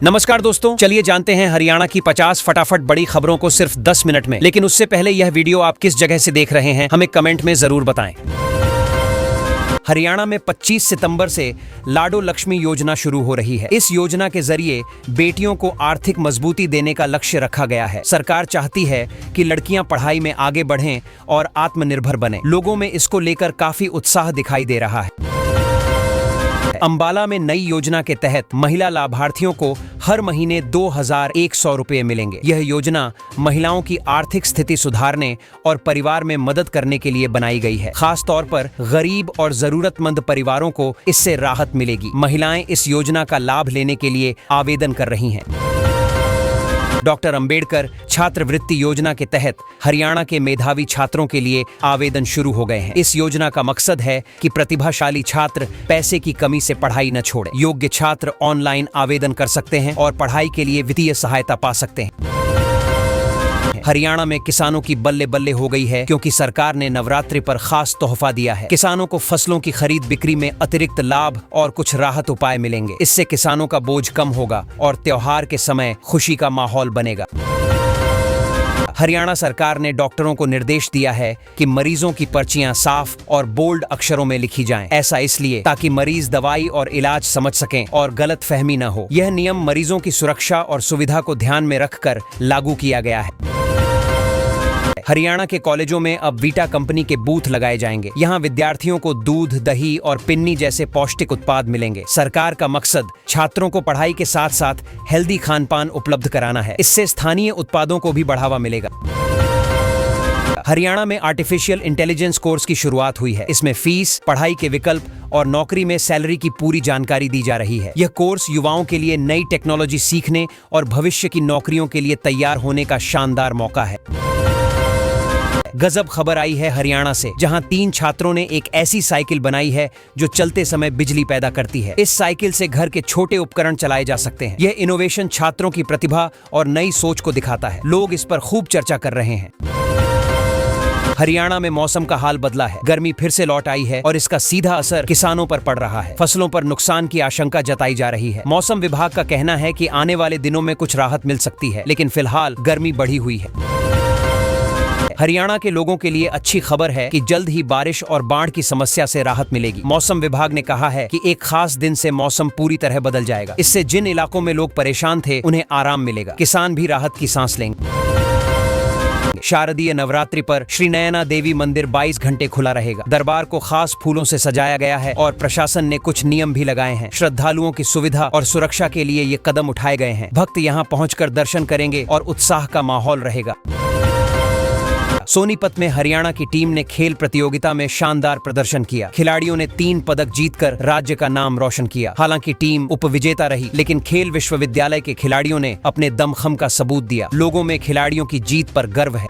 नमस्कार दोस्तों, चलिए जानते हैं हरियाणा की 50 फटाफट बड़ी खबरों को सिर्फ 10 मिनट में। लेकिन उससे पहले यह वीडियो आप किस जगह से देख रहे हैं हमें कमेंट में जरूर बताएं। हरियाणा में 25 सितंबर से लाडो लक्ष्मी योजना शुरू हो रही है। इस योजना के जरिए बेटियों को आर्थिक मजबूती देने का लक्ष्य रखा गया है। सरकार चाहती है कि लड़कियां पढ़ाई में आगे बढ़ें और आत्मनिर्भर बनें। लोगों में इसको लेकर काफी उत्साह दिखाई दे रहा है। अंबाला में नई योजना के तहत महिला लाभार्थियों को हर महीने 2100 रुपए मिलेंगे। यह योजना महिलाओं की आर्थिक स्थिति सुधारने और परिवार में मदद करने के लिए बनाई गई है। खास तौर पर गरीब और जरूरतमंद परिवारों को इससे राहत मिलेगी। महिलाएं इस योजना का लाभ लेने के लिए आवेदन कर रही हैं। डॉक्टर अंबेडकर छात्रवृत्ति योजना के तहत हरियाणा के मेधावी छात्रों के लिए आवेदन शुरू हो गए हैं। इस योजना का मकसद है कि प्रतिभाशाली छात्र पैसे की कमी से पढ़ाई न छोड़े। योग्य छात्र ऑनलाइन आवेदन कर सकते हैं और पढ़ाई के लिए वित्तीय सहायता पा सकते हैं। हरियाणा में किसानों की बल्ले बल्ले हो गई है, क्योंकि सरकार ने नवरात्रि पर खास तोहफा दिया है। किसानों को फसलों की खरीद बिक्री में अतिरिक्त लाभ और कुछ राहत उपाय मिलेंगे। इससे किसानों का बोझ कम होगा और त्योहार के समय खुशी का माहौल बनेगा। हरियाणा सरकार ने डॉक्टरों को निर्देश दिया है कि मरीजों की पर्चियां साफ और बोल्ड अक्षरों में लिखी जाएं। ऐसा इसलिए ताकि मरीज दवाई और इलाज समझ सकें और गलतफहमी न हो। यह नियम मरीजों की सुरक्षा और सुविधा को ध्यान में रखकर लागू किया गया है। हरियाणा के कॉलेजों में अब वीटा कंपनी के बूथ लगाए जाएंगे। यहाँ विद्यार्थियों को दूध, दही और पिन्नी जैसे पौष्टिक उत्पाद मिलेंगे। सरकार का मकसद छात्रों को पढ़ाई के साथ साथ हेल्दी खान पान उपलब्ध कराना है। इससे स्थानीय उत्पादों को भी बढ़ावा मिलेगा। हरियाणा में आर्टिफिशियल इंटेलिजेंस कोर्स की शुरुआत हुई है। इसमें फीस, पढ़ाई के विकल्प और नौकरी में सैलरी की पूरी जानकारी दी जा रही है। यह कोर्स युवाओं के लिए नई टेक्नोलॉजी सीखने और भविष्य की नौकरियों के लिए तैयार होने का शानदार मौका है। गजब खबर आई है हरियाणा से, जहां 3 छात्रों ने एक ऐसी साइकिल बनाई है जो चलते समय बिजली पैदा करती है। इस साइकिल से घर के छोटे उपकरण चलाए जा सकते हैं। यह इनोवेशन छात्रों की प्रतिभा और नई सोच को दिखाता है। लोग इस पर खूब चर्चा कर रहे हैं। हरियाणा में मौसम का हाल बदला है। गर्मी फिर से लौट आई है और इसका सीधा असर किसानों पर पड़ रहा है। फसलों पर नुकसान की आशंका जताई जा रही है। मौसम विभाग का कहना है कि आने वाले दिनों में कुछ राहत मिल सकती है, लेकिन फिलहाल गर्मी बढ़ी हुई है। हरियाणा के लोगों के लिए अच्छी खबर है कि जल्द ही बारिश और बाढ़ की समस्या से राहत मिलेगी। मौसम विभाग ने कहा है कि एक खास दिन से मौसम पूरी तरह बदल जाएगा। इससे जिन इलाकों में लोग परेशान थे उन्हें आराम मिलेगा। किसान भी राहत की सांस लेंगे। शारदीय नवरात्रि पर श्री नयना देवी मंदिर 22 घंटे खुला रहेगा। दरबार को खास फूलों से सजाया गया है और प्रशासन ने कुछ नियम भी लगाए हैं। श्रद्धालुओं की सुविधा और सुरक्षा के लिए ये कदम उठाए गए हैं। भक्त यहाँ पहुंचकर दर्शन करेंगे और उत्साह का माहौल रहेगा। सोनीपत में हरियाणा की टीम ने खेल प्रतियोगिता में शानदार प्रदर्शन किया। खिलाड़ियों ने 3 पदक जीतकर राज्य का नाम रोशन किया। हालांकि टीम उपविजेता रही, लेकिन खेल विश्वविद्यालय के खिलाड़ियों ने अपने दमखम का सबूत दिया। लोगों में खिलाड़ियों की जीत पर गर्व है।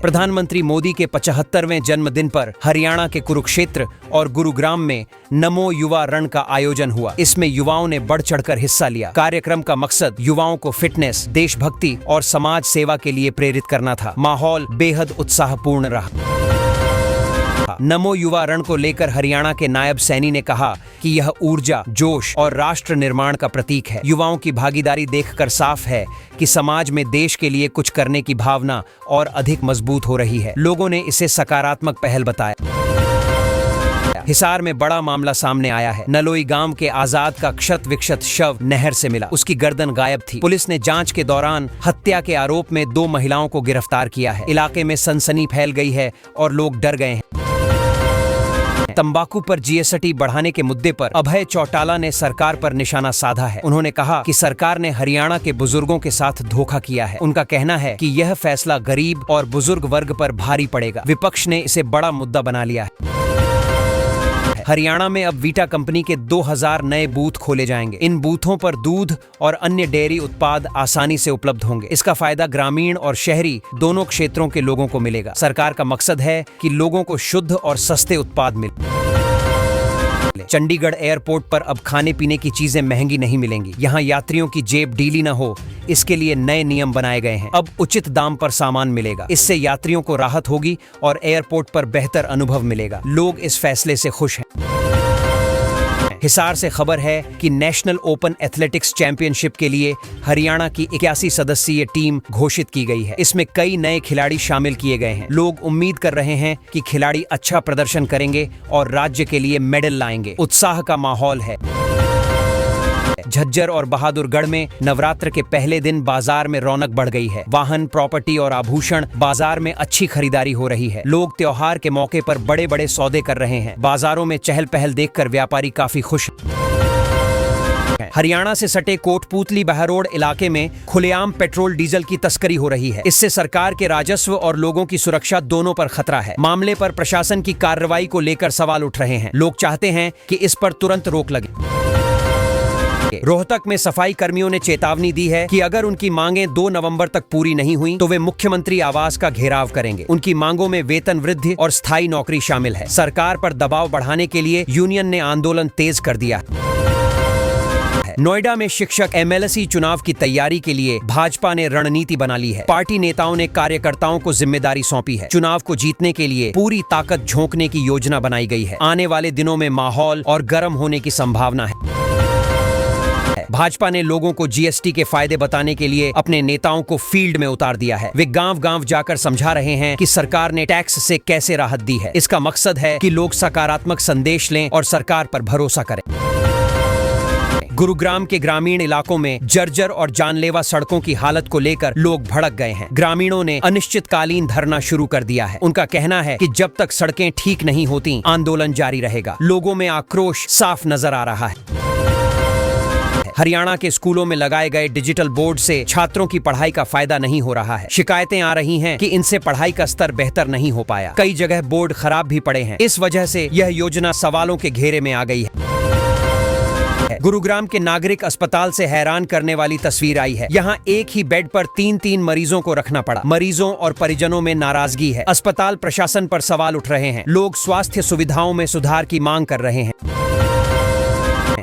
प्रधानमंत्री मोदी के 75वें जन्मदिन पर हरियाणा के कुरुक्षेत्र और गुरुग्राम में नमो युवा रण का आयोजन हुआ। इसमें युवाओं ने बढ़ चढ़कर हिस्सा लिया। कार्यक्रम का मकसद युवाओं को फिटनेस, देशभक्ति और समाज सेवा के लिए प्रेरित करना था। माहौल बेहद उत्साहपूर्ण रहा। नमो युवा रण को लेकर हरियाणा के नायब सैनी ने कहा कि यह ऊर्जा, जोश और राष्ट्र निर्माण का प्रतीक है। युवाओं की भागीदारी देखकर साफ है कि समाज में देश के लिए कुछ करने की भावना और अधिक मजबूत हो रही है। लोगों ने इसे सकारात्मक पहल बताया। हिसार में बड़ा मामला सामने आया है। नलोई गांव के आजाद का क्षत विक्षत शव नहर से मिला। उसकी गर्दन गायब थी। पुलिस ने जांच के दौरान हत्या के आरोप में 2 महिलाओं को गिरफ्तार किया है। इलाके में सनसनी फैल गई है और लोग डर गए हैं। तंबाकू पर जीएसटी बढ़ाने के मुद्दे पर अभय चौटाला ने सरकार पर निशाना साधा है। उन्होंने कहा कि सरकार ने हरियाणा के बुजुर्गों के साथ धोखा किया है। उनका कहना है कि यह फैसला गरीब और बुजुर्ग वर्ग पर भारी पड़ेगा। विपक्ष ने इसे बड़ा मुद्दा बना लिया है। हरियाणा में अब वीटा कंपनी के 2000 नए बूथ खोले जाएंगे। इन बूथों पर दूध और अन्य डेयरी उत्पाद आसानी से उपलब्ध होंगे। इसका फायदा ग्रामीण और शहरी दोनों क्षेत्रों के लोगों को मिलेगा। सरकार का मकसद है कि लोगों को शुद्ध और सस्ते उत्पाद मिले। चंडीगढ़ एयरपोर्ट पर अब खाने पीने की चीजें महंगी नहीं मिलेंगी। यहाँ यात्रियों की जेब ढीली न हो, इसके लिए नए नियम बनाए गए हैं। अब उचित दाम पर सामान मिलेगा। इससे यात्रियों को राहत होगी और एयरपोर्ट पर बेहतर अनुभव मिलेगा। लोग इस फैसले से खुश हैं। हिसार से खबर है कि नेशनल ओपन एथलेटिक्स चैंपियनशिप के लिए हरियाणा की 81 सदस्यीय टीम घोषित की गई है। इसमें कई नए खिलाड़ी शामिल किए गए हैं। लोग उम्मीद कर रहे हैं कि खिलाड़ी अच्छा प्रदर्शन करेंगे और राज्य के लिए मेडल लाएंगे। उत्साह का माहौल है। झज्जर और बहादुरगढ़ में नवरात्र के पहले दिन बाजार में रौनक बढ़ गई है। वाहन, प्रॉपर्टी और आभूषण बाजार में अच्छी खरीदारी हो रही है। लोग त्योहार के मौके पर बड़े बड़े सौदे कर रहे हैं। बाजारों में चहल पहल देखकर व्यापारी काफी खुश हैं। हरियाणा से सटे कोटपूतली बहरोड इलाके में खुलेआम पेट्रोल डीजल की तस्करी हो रही है। इससे सरकार के राजस्व और लोगों की सुरक्षा दोनों पर खतरा है। मामले पर प्रशासन की कार्रवाई को लेकर सवाल उठ रहे हैं। लोग चाहते हैं कि इस पर तुरंत रोक लगे। रोहतक में सफाई कर्मियों ने चेतावनी दी है कि अगर उनकी मांगें 2 नवंबर तक पूरी नहीं हुई तो वे मुख्यमंत्री आवास का घेराव करेंगे। उनकी मांगों में वेतन वृद्धि और स्थायी नौकरी शामिल है। सरकार पर दबाव बढ़ाने के लिए यूनियन ने आंदोलन तेज कर दिया। नोएडा में शिक्षक MLSE चुनाव की तैयारी के लिए भाजपा ने रणनीति बना ली है। पार्टी नेताओं ने कार्यकर्ताओं को जिम्मेदारी सौंपी है। चुनाव को जीतने के लिए पूरी ताकत झोंकने की योजना बनाई गई है। आने वाले दिनों में माहौल और गर्म होने की संभावना है। भाजपा ने लोगों को GST के फायदे बताने के लिए अपने नेताओं को फील्ड में उतार दिया है। वे गांव-गांव जाकर समझा रहे हैं कि सरकार ने टैक्स से कैसे राहत दी है। इसका मकसद है कि लोग सकारात्मक संदेश लें और सरकार पर भरोसा करें। गुरुग्राम के ग्रामीण इलाकों में जर्जर और जानलेवा सड़कों की हालत को लेकर लोग भड़क गए हैं। ग्रामीणों ने अनिश्चितकालीन धरना शुरू कर दिया है। उनका कहना है कि जब तक सड़कें ठीक नहीं होती, आंदोलन जारी रहेगा। लोगों में आक्रोश साफ नजर आ रहा है। हरियाणा के स्कूलों में लगाए गए डिजिटल बोर्ड से छात्रों की पढ़ाई का फायदा नहीं हो रहा है। शिकायतें आ रही हैं कि इनसे पढ़ाई का स्तर बेहतर नहीं हो पाया। कई जगह बोर्ड खराब भी पड़े हैं। इस वजह से यह योजना सवालों के घेरे में आ गई है। गुरुग्राम के नागरिक अस्पताल से हैरान करने वाली तस्वीर आई है। यहाँ एक ही बेड पर 3-3 मरीजों को रखना पड़ा। मरीजों और परिजनों में नाराजगी है। अस्पताल प्रशासन पर सवाल उठ रहे हैं। लोग स्वास्थ्य सुविधाओं में सुधार की मांग कर रहे हैं।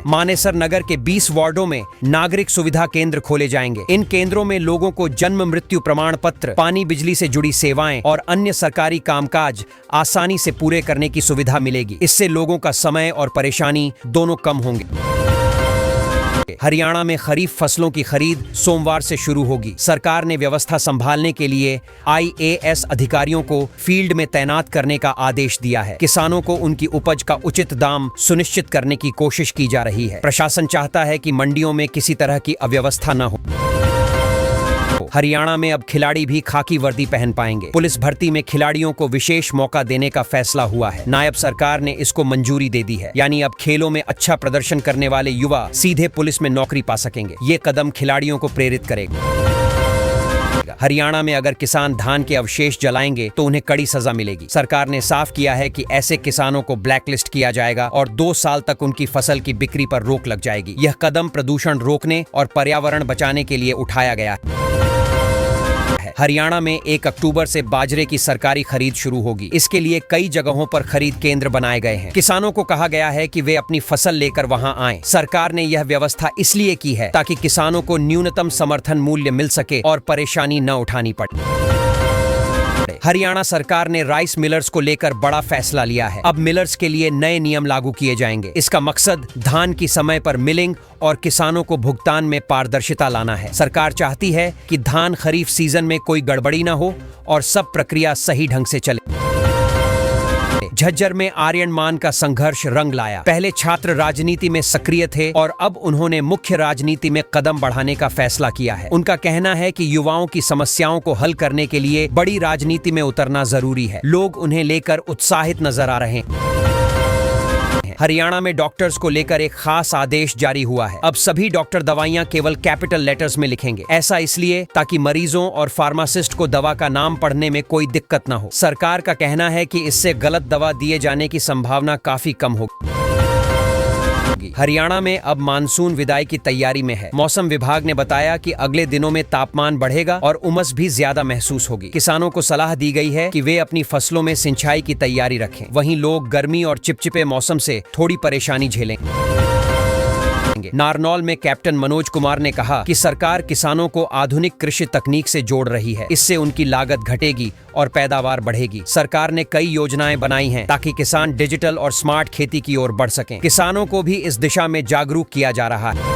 मानेसर नगर के 20 वार्डों में नागरिक सुविधा केंद्र खोले जाएंगे। इन केंद्रों में लोगों को जन्म मृत्यु प्रमाण पत्र, पानी बिजली से जुड़ी सेवाएं और अन्य सरकारी कामकाज आसानी से पूरे करने की सुविधा मिलेगी। इससे लोगों का समय और परेशानी दोनों कम होंगे। हरियाणा में खरीफ फसलों की खरीद सोमवार से शुरू होगी। सरकार ने व्यवस्था संभालने के लिए IAS अधिकारियों को फील्ड में तैनात करने का आदेश दिया है। किसानों को उनकी उपज का उचित दाम सुनिश्चित करने की कोशिश की जा रही है। प्रशासन चाहता है कि मंडियों में किसी तरह की अव्यवस्था न हो। हरियाणा में अब खिलाड़ी भी खाकी वर्दी पहन पाएंगे। पुलिस भर्ती में खिलाड़ियों को विशेष मौका देने का फैसला हुआ है। नायब सरकार ने इसको मंजूरी दे दी है। यानी अब खेलों में अच्छा प्रदर्शन करने वाले युवा सीधे पुलिस में नौकरी पा सकेंगे। ये कदम खिलाड़ियों को प्रेरित करेगा। हरियाणा में अगर किसान धान के अवशेष जलाएंगे तो उन्हें कड़ी सजा मिलेगी। सरकार ने साफ किया है कि ऐसे किसानों को ब्लैकलिस्ट किया जाएगा और 2 साल तक उनकी फसल की बिक्री पर रोक लग जाएगी। यह कदम प्रदूषण रोकने और पर्यावरण बचाने के लिए उठाया गया है। हरियाणा में 1 अक्टूबर से बाजरे की सरकारी खरीद शुरू होगी। इसके लिए कई जगहों पर खरीद केंद्र बनाए गए हैं। किसानों को कहा गया है कि वे अपनी फसल लेकर वहां आएं। सरकार ने यह व्यवस्था इसलिए की है ताकि किसानों को न्यूनतम समर्थन मूल्य मिल सके और परेशानी न उठानी पड़े। हरियाणा सरकार ने राइस मिलर्स को लेकर बड़ा फैसला लिया है। अब मिलर्स के लिए नए नियम लागू किए जाएंगे। इसका मकसद धान की समय पर मिलिंग और किसानों को भुगतान में पारदर्शिता लाना है। सरकार चाहती है कि धान खरीफ सीजन में कोई गड़बड़ी न हो और सब प्रक्रिया सही ढंग से चले। झज्जर में आर्यन मान का संघर्ष रंग लाया। पहले छात्र राजनीति में सक्रिय थे और अब उन्होंने मुख्य राजनीति में कदम बढ़ाने का फैसला किया है। उनका कहना है कि युवाओं की समस्याओं को हल करने के लिए बड़ी राजनीति में उतरना जरूरी है। लोग उन्हें लेकर उत्साहित नजर आ रहे हैं। हरियाणा में डॉक्टर्स को लेकर एक खास आदेश जारी हुआ है। अब सभी डॉक्टर दवाइयां केवल कैपिटल लेटर्स में लिखेंगे। ऐसा इसलिए ताकि मरीजों और फार्मासिस्ट को दवा का नाम पढ़ने में कोई दिक्कत न हो। सरकार का कहना है कि इससे गलत दवा दिए जाने की संभावना काफी कम होगी। हरियाणा में अब मानसून विदाई की तैयारी में है। मौसम विभाग ने बताया कि अगले दिनों में तापमान बढ़ेगा और उमस भी ज्यादा महसूस होगी। किसानों को सलाह दी गई है कि वे अपनी फसलों में सिंचाई की तैयारी रखें। वहीं लोग गर्मी और चिपचिपे मौसम से थोड़ी परेशानी झेलेंगे। करेंगे। नारनौल में कैप्टन मनोज कुमार ने कहा कि सरकार किसानों को आधुनिक कृषि तकनीक से जोड़ रही है। इससे उनकी लागत घटेगी और पैदावार बढ़ेगी। सरकार ने कई योजनाएं बनाई हैं ताकि किसान डिजिटल और स्मार्ट खेती की ओर बढ़ सकें। किसानों को भी इस दिशा में जागरूक किया जा रहा है।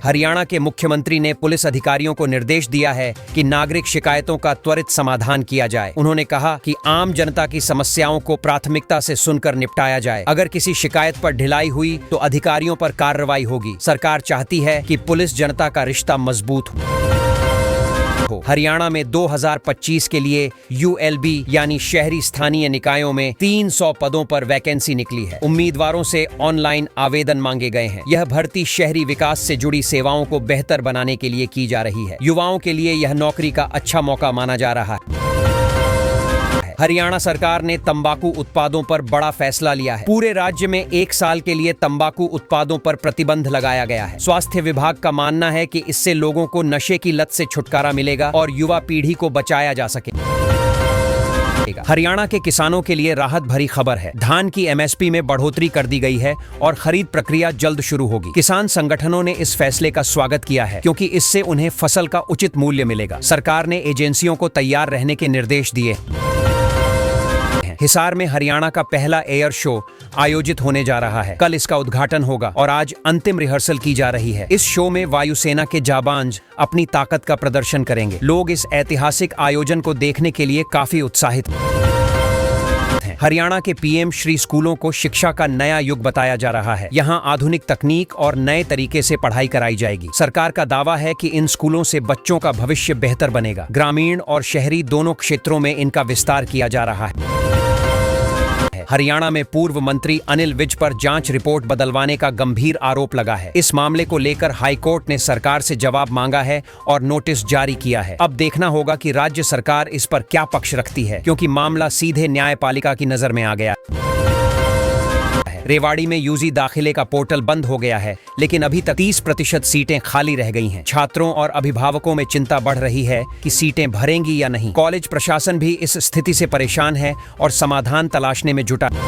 हरियाणा के मुख्यमंत्री ने पुलिस अधिकारियों को निर्देश दिया है कि नागरिक शिकायतों का त्वरित समाधान किया जाए। उन्होंने कहा कि आम जनता की समस्याओं को प्राथमिकता से सुनकर निपटाया जाए। अगर किसी शिकायत पर ढिलाई हुई तो अधिकारियों पर कार्रवाई होगी। सरकार चाहती है कि पुलिस जनता का रिश्ता मजबूत हो। हरियाणा में 2025 के लिए ULB यानी शहरी स्थानीय निकायों में 300 पदों पर वैकेंसी निकली है। उम्मीदवारों से ऑनलाइन आवेदन मांगे गए हैं। यह भर्ती शहरी विकास से जुड़ी सेवाओं को बेहतर बनाने के लिए की जा रही है। युवाओं के लिए यह नौकरी का अच्छा मौका माना जा रहा है। हरियाणा सरकार ने तंबाकू उत्पादों पर बड़ा फैसला लिया है। पूरे राज्य में 1 साल के लिए तंबाकू उत्पादों पर प्रतिबंध लगाया गया है। स्वास्थ्य विभाग का मानना है कि इससे लोगों को नशे की लत से छुटकारा मिलेगा और युवा पीढ़ी को बचाया जा सकेगा। हरियाणा के किसानों के लिए राहत भरी खबर है। धान की MSP में बढ़ोतरी कर दी गई है और खरीद प्रक्रिया जल्द शुरू होगी। किसान संगठनों ने इस फैसले का स्वागत किया है क्योंकि इससे उन्हें फसल का उचित मूल्य मिलेगा। सरकार ने एजेंसियों को तैयार रहने के निर्देश दिए। हिसार में हरियाणा का पहला एयर शो आयोजित होने जा रहा है। कल इसका उद्घाटन होगा और आज अंतिम रिहर्सल की जा रही है। इस शो में वायुसेना के जाबांज अपनी ताकत का प्रदर्शन करेंगे। लोग इस ऐतिहासिक आयोजन को देखने के लिए काफी उत्साहित हैं। हरियाणा के PM श्री स्कूलों को शिक्षा का नया युग बताया जा रहा है। यहाँ आधुनिक तकनीक और नए तरीके से पढ़ाई कराई जाएगी। सरकार का दावा है कि इन स्कूलों से बच्चों का भविष्य बेहतर बनेगा। ग्रामीण और शहरी दोनों क्षेत्रों में इनका विस्तार किया जा रहा है। हरियाणा में पूर्व मंत्री अनिल विज पर जांच रिपोर्ट बदलवाने का गंभीर आरोप लगा है। इस मामले को लेकर हाईकोर्ट ने सरकार से जवाब मांगा है और नोटिस जारी किया है। अब देखना होगा कि राज्य सरकार इस पर क्या पक्ष रखती है, क्योंकि मामला सीधे न्यायपालिका की नजर में आ गया। रेवाड़ी में UG दाखिले का पोर्टल बंद हो गया है, लेकिन अभी तक 30% सीटें खाली रह गई हैं। छात्रों और अभिभावकों में चिंता बढ़ रही है कि सीटें भरेंगी या नहीं। कॉलेज प्रशासन भी इस स्थिति से परेशान है और समाधान तलाशने में जुटा है।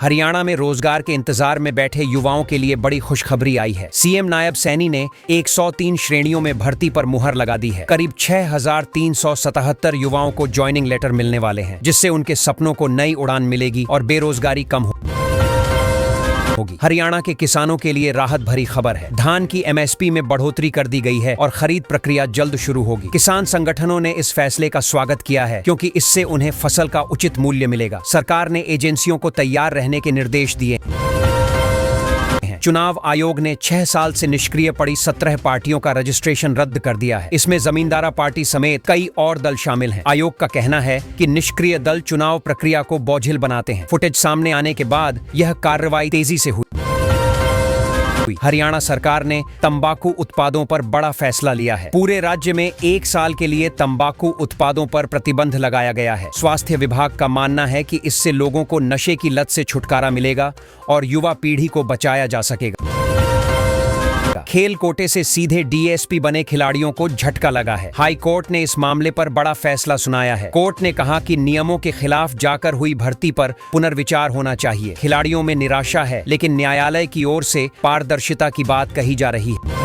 हरियाणा में रोजगार के इंतजार में बैठे युवाओं के लिए बड़ी खुशखबरी आई है। CM नायब सैनी ने 103 श्रेणियों में भर्ती पर मुहर लगा दी है। करीब 6377 युवाओं को ज्वाइनिंग लेटर मिलने वाले हैं, जिससे उनके सपनों को नई उड़ान मिलेगी और बेरोजगारी कम होगी। हरियाणा के किसानों के लिए राहत भरी खबर है। धान की MSP में बढ़ोतरी कर दी गई है और खरीद प्रक्रिया जल्द शुरू होगी। किसान संगठनों ने इस फैसले का स्वागत किया है क्योंकि इससे उन्हें फसल का उचित मूल्य मिलेगा। सरकार ने एजेंसियों को तैयार रहने के निर्देश दिए। चुनाव आयोग ने 6 साल से निष्क्रिय पड़ी 17 पार्टियों का रजिस्ट्रेशन रद्द कर दिया है। इसमें जमींदारा पार्टी समेत कई और दल शामिल हैं। आयोग का कहना है कि निष्क्रिय दल चुनाव प्रक्रिया को बोझिल बनाते हैं। फुटेज सामने आने के बाद यह कार्रवाई तेजी से हुई। हरियाणा सरकार ने तंबाकू उत्पादों पर बड़ा फैसला लिया है। पूरे राज्य में 1 साल के लिए तंबाकू उत्पादों पर प्रतिबंध लगाया गया है। स्वास्थ्य विभाग का मानना है कि इससे लोगों को नशे की लत से छुटकारा मिलेगा और युवा पीढ़ी को बचाया जा सकेगा। खेल कोटे से सीधे DSP बने खिलाड़ियों को झटका लगा है। हाई कोर्ट ने इस मामले पर बड़ा फैसला सुनाया है। कोर्ट ने कहा कि नियमों के खिलाफ जाकर हुई भर्ती पर पुनर्विचार होना चाहिए। खिलाड़ियों में निराशा है, लेकिन न्यायालय की ओर से पारदर्शिता की बात कही जा रही है।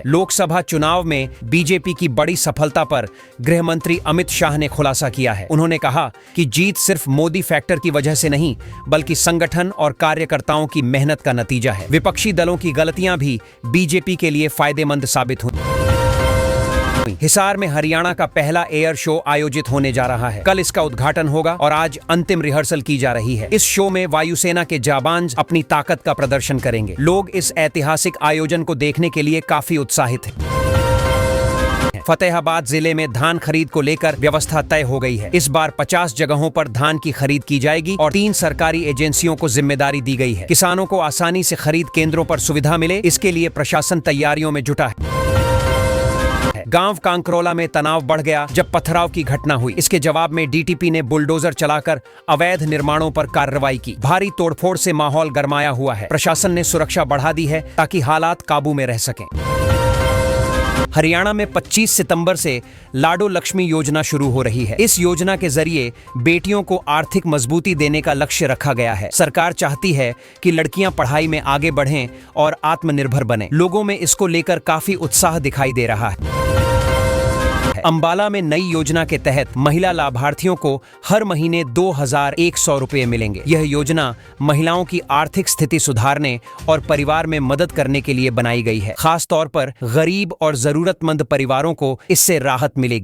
लोकसभा चुनाव में बीजेपी की बड़ी सफलता पर गृह मंत्री अमित शाह ने खुलासा किया है। उन्होंने कहा कि जीत सिर्फ मोदी फैक्टर की वजह से नहीं, बल्कि संगठन और कार्यकर्ताओं की मेहनत का नतीजा है। विपक्षी दलों की गलतियां भी बीजेपी के लिए फायदेमंद साबित हुई। हिसार में हरियाणा का पहला एयर शो आयोजित होने जा रहा है। कल इसका उद्घाटन होगा और आज अंतिम रिहर्सल की जा रही है। इस शो में वायुसेना के जाबांज अपनी ताकत का प्रदर्शन करेंगे। लोग इस ऐतिहासिक आयोजन को देखने के लिए काफी उत्साहित हैं। फतेहाबाद जिले में धान खरीद को लेकर व्यवस्था तय हो गई है। इस बार 50 जगहों पर धान की खरीद की जाएगी और 3 सरकारी एजेंसियों को जिम्मेदारी दी गई है। किसानों को आसानी से खरीद केंद्रों पर सुविधा मिले, इसके लिए प्रशासन तैयारियों में जुटा है। गांव कांकरोला में तनाव बढ़ गया जब पथराव की घटना हुई। इसके जवाब में DTP ने बुलडोजर चलाकर अवैध निर्माणों पर कार्रवाई की। भारी तोड़फोड़ से माहौल गरमाया हुआ है। प्रशासन ने सुरक्षा बढ़ा दी है ताकि हालात काबू में रह सकें। हरियाणा में 25 सितंबर से लाडो लक्ष्मी योजना शुरू हो रही है। इस योजना के जरिए बेटियों को आर्थिक मजबूती देने का लक्ष्य रखा गया है। सरकार चाहती है कि लड़कियां पढ़ाई में आगे बढ़ें और आत्मनिर्भर बनें। लोगों में इसको लेकर काफी उत्साह दिखाई दे रहा है। अंबाला में नई योजना के तहत महिला लाभार्थियों को हर महीने 2,100 रुपये मिलेंगे। यह योजना महिलाओं की आर्थिक स्थिति सुधारने और परिवार में मदद करने के लिए बनाई गई है। खास तौर पर गरीब और जरूरतमंद परिवारों को इससे राहत मिलेगी।